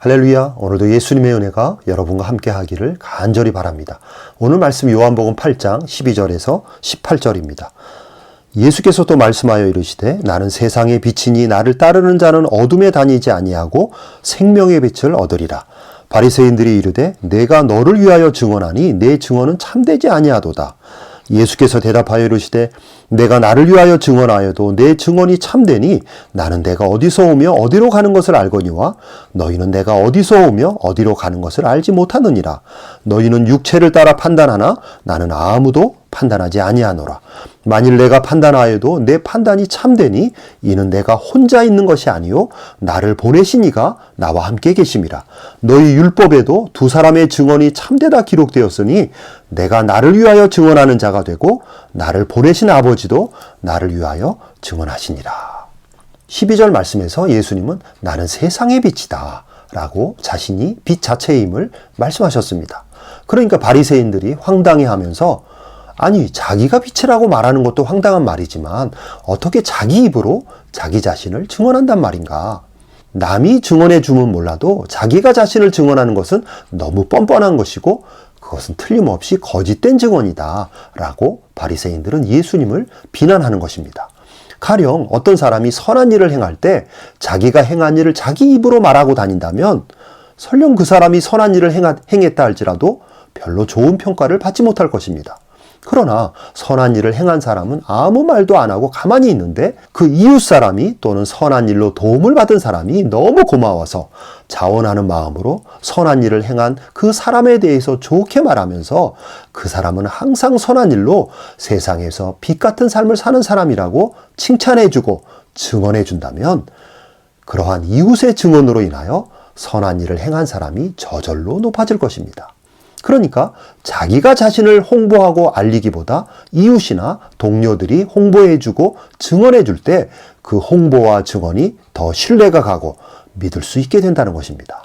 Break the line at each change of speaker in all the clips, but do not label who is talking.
할렐루야. 오늘도 예수님의 은혜가 여러분과 함께 하기를 간절히 바랍니다. 오늘 말씀 요한복음 8장 12절에서 18절입니다. 예수께서 또 말씀하여 이르시되 나는 세상의 빛이니 나를 따르는 자는 어둠에 다니지 아니하고 생명의 빛을 얻으리라. 바리새인들이 이르되 내가 너를 위하여 증언하니 내 증언은 참되지 아니하도다. 예수께서 대답하여 이르시되 내가 나를 위하여 증언하여도 내 증언이 참되니 나는 내가 어디서 오며 어디로 가는 것을 알거니와 너희는 내가 어디서 오며 어디로 가는 것을 알지 못하느니라. 너희는 육체를 따라 판단하나 나는 아무도 판단하지 아니하노라. 만일 내가 판단하여도 내 판단이 참되니 이는 내가 혼자 있는 것이 아니요 나를 보내신 이가 나와 함께 계심이라. 너희 율법에도 두 사람의 증언이 참되다 기록되었으니 내가 나를 위하여 증언하는 자가 되고 나를 보내신 아버지도 나를 위하여 증언하시니라. 12절 말씀에서 예수님은 나는 세상의 빛이다 라고 자신이 빛 자체임을 말씀하셨습니다. 그러니까 바리새인들이 황당해하면서 아니 자기가 빛이라고 말하는 것도 황당한 말이지만 어떻게 자기 입으로 자기 자신을 증언한단 말인가. 남이 증언해 주면 몰라도 자기가 자신을 증언하는 것은 너무 뻔뻔한 것이고 그것은 틀림없이 거짓된 증언이다 라고 바리새인들은 예수님을 비난하는 것입니다. 가령 어떤 사람이 선한 일을 행할 때 자기가 행한 일을 자기 입으로 말하고 다닌다면 설령 그 사람이 선한 일을 행했다 할지라도 별로 좋은 평가를 받지 못할 것입니다. 그러나 선한 일을 행한 사람은 아무 말도 안 하고 가만히 있는데 그 이웃 사람이 또는 선한 일로 도움을 받은 사람이 너무 고마워서 자원하는 마음으로 선한 일을 행한 그 사람에 대해서 좋게 말하면서 그 사람은 항상 선한 일로 세상에서 빛 같은 삶을 사는 사람이라고 칭찬해주고 증언해준다면 그러한 이웃의 증언으로 인하여 선한 일을 행한 사람이 저절로 높아질 것입니다. 그러니까 자기가 자신을 홍보하고 알리기보다 이웃이나 동료들이 홍보해주고 증언해줄 때 그 홍보와 증언이 더 신뢰가 가고 믿을 수 있게 된다는 것입니다.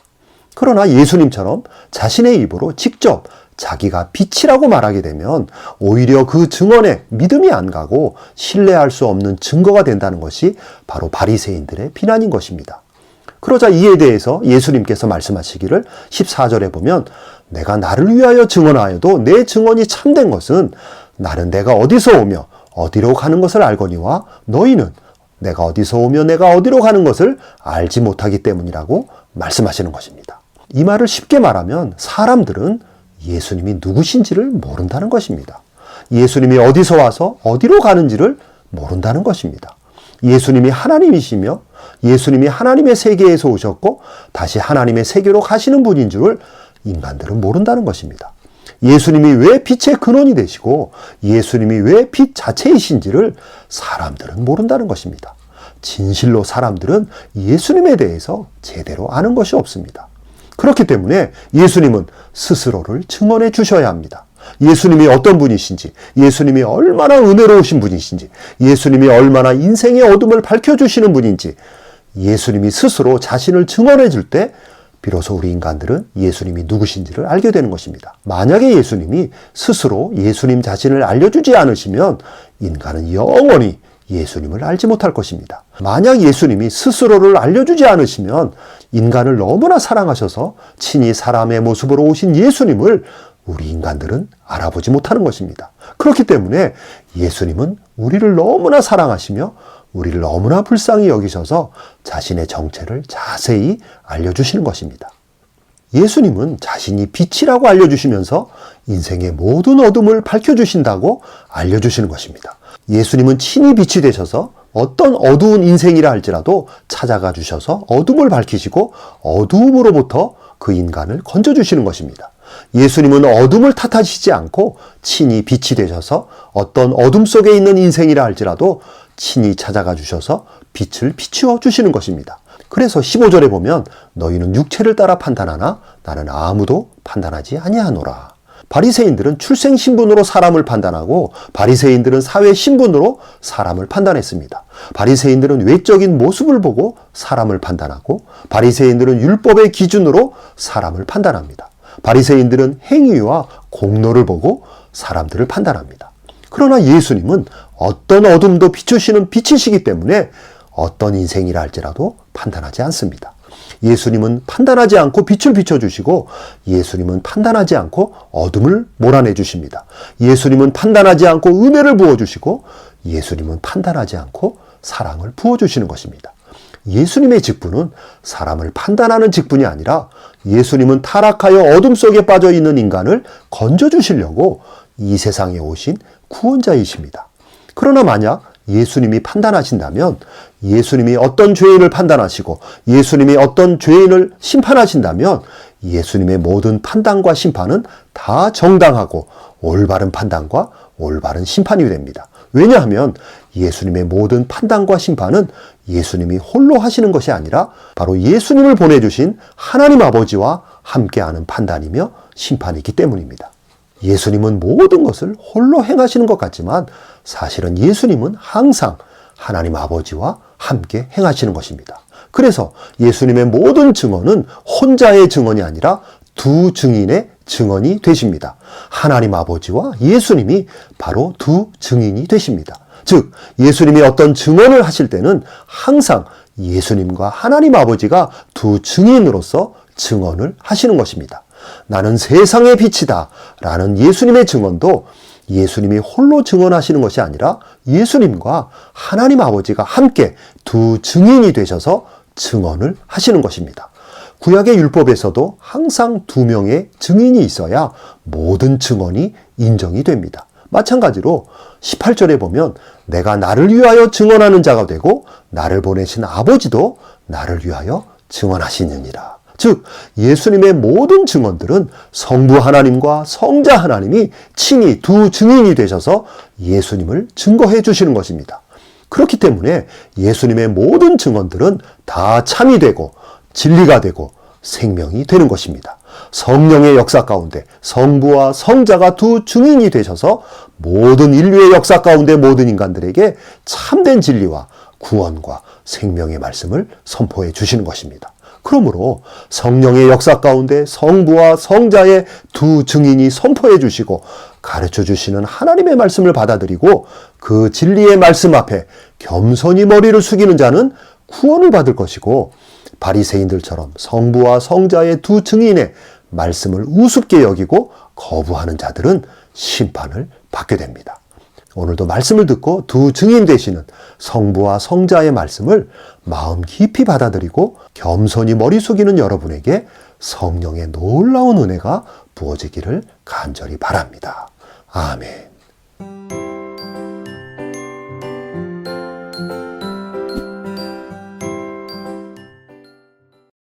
그러나 예수님처럼 자신의 입으로 직접 자기가 빛이라고 말하게 되면 오히려 그 증언에 믿음이 안 가고 신뢰할 수 없는 증거가 된다는 것이 바로 바리새인들의 비난인 것입니다. 그러자 이에 대해서 예수님께서 말씀하시기를 14절에 보면 내가 나를 위하여 증언하여도 내 증언이 참된 것은 나는 내가 어디서 오며 어디로 가는 것을 알거니와 너희는 내가 어디서 오며 내가 어디로 가는 것을 알지 못하기 때문이라고 말씀하시는 것입니다. 이 말을 쉽게 말하면 사람들은 예수님이 누구신지를 모른다는 것입니다. 예수님이 어디서 와서 어디로 가는지를 모른다는 것입니다. 예수님이 하나님이시며 예수님이 하나님의 세계에서 오셨고 다시 하나님의 세계로 가시는 분인 줄을 인간들은 모른다는 것입니다. 예수님이 왜 빛의 근원이 되시고 예수님이 왜 빛 자체이신지를 사람들은 모른다는 것입니다. 진실로 사람들은 예수님에 대해서 제대로 아는 것이 없습니다. 그렇기 때문에 예수님은 스스로를 증언해 주셔야 합니다. 예수님이 어떤 분이신지, 예수님이 얼마나 은혜로우신 분이신지, 예수님이 얼마나 인생의 어둠을 밝혀주시는 분인지 예수님이 스스로 자신을 증언해 줄 때 비로소 우리 인간들은 예수님이 누구신지를 알게 되는 것입니다. 만약에 예수님이 스스로 예수님 자신을 알려주지 않으시면 인간은 영원히 예수님을 알지 못할 것입니다. 만약 예수님이 스스로를 알려주지 않으시면 인간을 너무나 사랑하셔서 친히 사람의 모습으로 오신 예수님을 우리 인간들은 알아보지 못하는 것입니다. 그렇기 때문에 예수님은 우리를 너무나 사랑하시며 우리를 너무나 불쌍히 여기셔서 자신의 정체를 자세히 알려주시는 것입니다. 예수님은 자신이 빛이라고 알려주시면서 인생의 모든 어둠을 밝혀주신다고 알려주시는 것입니다. 예수님은 친히 빛이 되셔서 어떤 어두운 인생이라 할지라도 찾아가 주셔서 어둠을 밝히시고 어두움으로부터 그 인간을 건져주시는 것입니다. 예수님은 어둠을 탓하시지 않고 친히 빛이 되셔서 어떤 어둠 속에 있는 인생이라 할지라도 친히 찾아가 주셔서 빛을 비추어 주시는 것입니다. 그래서 15절에 보면 너희는 육체를 따라 판단하나 나는 아무도 판단하지 아니하노라. 바리새인들은 출생 신분으로 사람을 판단하고 바리새인들은 사회 신분으로 사람을 판단했습니다. 바리새인들은 외적인 모습을 보고 사람을 판단하고 바리새인들은 율법의 기준으로 사람을 판단합니다. 바리새인들은 행위와 공로를 보고 사람들을 판단합니다. 그러나 예수님은 어떤 어둠도 비추시는 빛이시기 때문에 어떤 인생이라 할지라도 판단하지 않습니다. 예수님은 판단하지 않고 빛을 비춰주시고 예수님은 판단하지 않고 어둠을 몰아내 주십니다. 예수님은 판단하지 않고 은혜를 부어주시고 예수님은 판단하지 않고 사랑을 부어주시는 것입니다. 예수님의 직분은 사람을 판단하는 직분이 아니라 예수님은 타락하여 어둠 속에 빠져 있는 인간을 건져주시려고 이 세상에 오신 구원자이십니다. 그러나 만약 예수님이 판단하신다면 예수님이 어떤 죄인을 판단하시고 예수님이 어떤 죄인을 심판하신다면 예수님의 모든 판단과 심판은 다 정당하고 올바른 판단과 올바른 심판이 됩니다. 왜냐하면 예수님의 모든 판단과 심판은 예수님이 홀로 하시는 것이 아니라 바로 예수님을 보내주신 하나님 아버지와 함께하는 판단이며 심판이기 때문입니다. 예수님은 모든 것을 홀로 행하시는 것 같지만 사실은 예수님은 항상 하나님 아버지와 함께 행하시는 것입니다. 그래서 예수님의 모든 증언은 혼자의 증언이 아니라 두 증인의 증언이 되십니다. 하나님 아버지와 예수님이 바로 두 증인이 되십니다. 즉 예수님이 어떤 증언을 하실 때는 항상 예수님과 하나님 아버지가 두 증인으로서 증언을 하시는 것입니다. 나는 세상의 빛이다 라는 예수님의 증언도 예수님이 홀로 증언하시는 것이 아니라 예수님과 하나님 아버지가 함께 두 증인이 되셔서 증언을 하시는 것입니다. 구약의 율법에서도 항상 두 명의 증인이 있어야 모든 증언이 인정이 됩니다. 마찬가지로 18절에 보면 내가 나를 위하여 증언하는 자가 되고 나를 보내신 아버지도 나를 위하여 증언하시느니라. 즉 예수님의 모든 증언들은 성부 하나님과 성자 하나님이 친히 두 증인이 되셔서 예수님을 증거해 주시는 것입니다. 그렇기 때문에 예수님의 모든 증언들은 다 참이 되고 진리가 되고 생명이 되는 것입니다. 성령의 역사 가운데 성부와 성자가 두 증인이 되셔서 모든 인류의 역사 가운데 모든 인간들에게 참된 진리와 구원과 생명의 말씀을 선포해 주시는 것입니다. 그러므로 성령의 역사 가운데 성부와 성자의 두 증인이 선포해 주시고 가르쳐 주시는 하나님의 말씀을 받아들이고 그 진리의 말씀 앞에 겸손히 머리를 숙이는 자는 구원을 받을 것이고 바리새인들처럼 성부와 성자의 두 증인의 말씀을 우습게 여기고 거부하는 자들은 심판을 받게 됩니다. 오늘도 말씀을 듣고 두 증인 되시는 성부와 성자의 말씀을 마음 깊이 받아들이고 겸손히 머리 숙이는 여러분에게 성령의 놀라운 은혜가 부어지기를 간절히 바랍니다. 아멘.